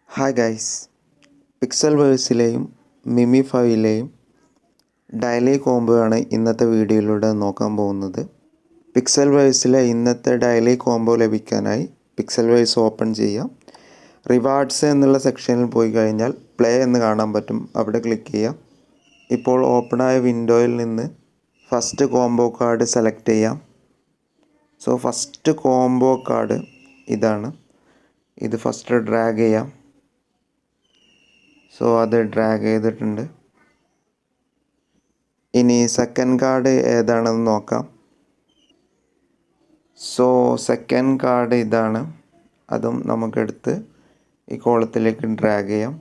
Hi guys, പിക്സൽവേഴ്സിലെയും മിമിഫൈയിലെയും daily combo ആണ് ഇന്നത്തെ വീഡിയോയിലൂടെ നോക്കാൻ പോകുന്നത്. പിക്സൽവേഴ്സിലെ ഇന്നത്തെ ഡെയിലി കോംബോ ലഭിക്കാനായി പിക്സൽവേഴ്സ് ഓപ്പൺ ചെയ്യാം. റിവാർഡ്സ് എന്നുള്ള സെക്ഷനിൽ പോയി കഴിഞ്ഞാൽ പ്ലേ എന്ന് കാണാൻ പറ്റും, അവിടെ ക്ലിക്ക് ചെയ്യാം. ഇപ്പോൾ ഓപ്പണായ വിൻഡോയിൽ നിന്ന് ഫസ്റ്റ് കോംബോ കാർഡ് സെലക്ട് ചെയ്യാം. സോ ഫസ്റ്റ് കോംബോ കാർഡ് ഇതാണ്. ഇത് ഫസ്റ്റ് ഡ്രാഗ് ചെയ്യാം. സോ അത് ഡ്രാഗ് ചെയ്തിട്ടുണ്ട്. ഇനി സെക്കൻഡ് കാർഡ് ഏതാണെന്ന് നോക്കാം. സോ സെക്കൻഡ് കാർഡ് ഇതാണ്. അതും നമുക്കെടുത്ത് ഈ കോളത്തിലേക്ക് ഡ്രാഗ് ചെയ്യാം.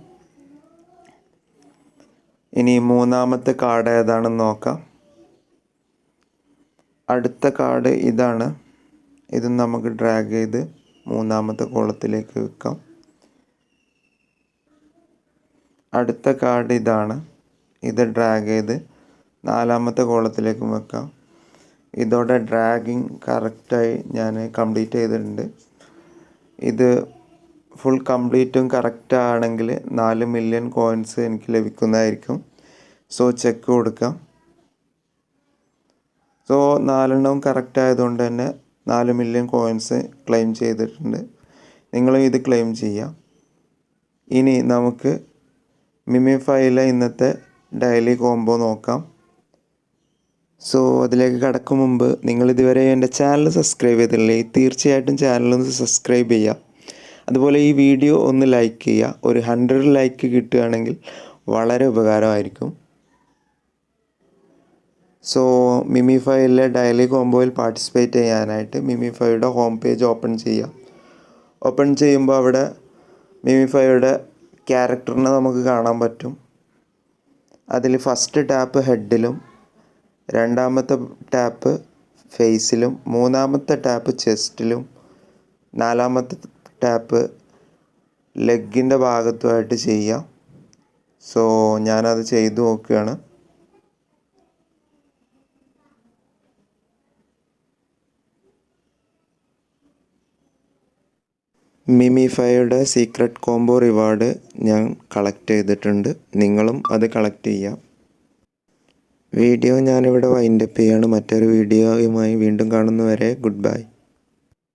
ഇനി മൂന്നാമത്തെ കാർഡ് ഏതാണെന്ന് നോക്കാം. അടുത്ത കാർഡ് ഇതാണ്. ഇത് നമുക്ക് ഡ്രാഗ് ചെയ്ത് മൂന്നാമത്തെ കോളത്തിലേക്ക് വെക്കാം. അടുത്ത കാർഡ് ഇതാണ്. ഇത് ഡ്രാഗ് ചെയ്ത് നാലാമത്തെ കോളത്തിലേക്കും വെക്കാം. ഇതോടെ ഡ്രാഗിങ് കറക്റ്റായി ഞാൻ കംപ്ലീറ്റ് ചെയ്തിട്ടുണ്ട്. ഇത് ഫുൾ കംപ്ലീറ്റും കറക്റ്റ് ആണെങ്കിൽ 4 മില്യൺ കോയിൻസ് എനിക്ക് ലഭിക്കുന്നതായിരിക്കും. സോ ചെക്ക് കൊടുക്കാം. സോ 4 കറക്റ്റ് ആയതുകൊണ്ട് തന്നെ 4 മില്യൺ കോയിൻസ് ക്ലെയിം ചെയ്തിട്ടുണ്ട്. നിങ്ങളും ഇത് ക്ലെയിം ചെയ്യാം. ഇനി നമുക്ക് മിമിഫൈയിലെ ഇന്നത്തെ ഡെയിലി കോംബോ നോക്കാം. സോ അതിലേക്ക് കടക്കും മുമ്പ് നിങ്ങൾ ഇതുവരെ എൻ്റെ ചാനൽ സബ്സ്ക്രൈബ് ചെയ്തിട്ടില്ലെങ്കിൽ തീർച്ചയായിട്ടും ചാനലൊന്ന് സബ്സ്ക്രൈബ് ചെയ്യുക. അതുപോലെ ഈ വീഡിയോ ഒന്ന് ലൈക്ക് ചെയ്യുക. ഒരു 100 ലൈക്ക് കിട്ടുകയാണെങ്കിൽ വളരെ ഉപകാരമായിരിക്കും. സോ മിമിഫൈയിലെ ഡെയിലി കോംബോയിൽ പാർട്ടിസിപ്പേറ്റ് ചെയ്യാനായിട്ട് മിമിഫൈയുടെ ഹോം പേജ് ഓപ്പൺ ചെയ്യുക. ഓപ്പൺ ചെയ്യുമ്പോൾ അവിടെ മിമിഫൈയുടെ ക്യാരക്ടറിനെ നമുക്ക് കാണാൻ പറ്റും. അതിൽ ഫസ്റ്റ് ടാപ്പ് ഹെഡിലും, രണ്ടാമത്തെ ടാപ്പ് ഫേസിലും, മൂന്നാമത്തെ ടാപ്പ് ചെസ്റ്റിലും, നാലാമത്തെ ടാപ്പ് ലെഗിൻ്റെ ഭാഗത്തുമായിട്ട് ചെയ്യാം. സോ ഞാനത് ചെയ്തു നോക്കുകയാണ്. മിമിഫൈയുടെ സീക്രട്ട് കോംബോ റിവാർഡ് ഞാൻ കളക്ട് ചെയ്തിട്ടുണ്ട്. നിങ്ങളും അത് കളക്ട് ചെയ്യാം. വീഡിയോ ഞാനിവിടെ വൈൻഡപ്പ് ചെയ്യാണ്. മറ്റൊരു വീഡിയോയുമായി വീണ്ടും കാണുന്നവരെ ഗുഡ് ബൈ.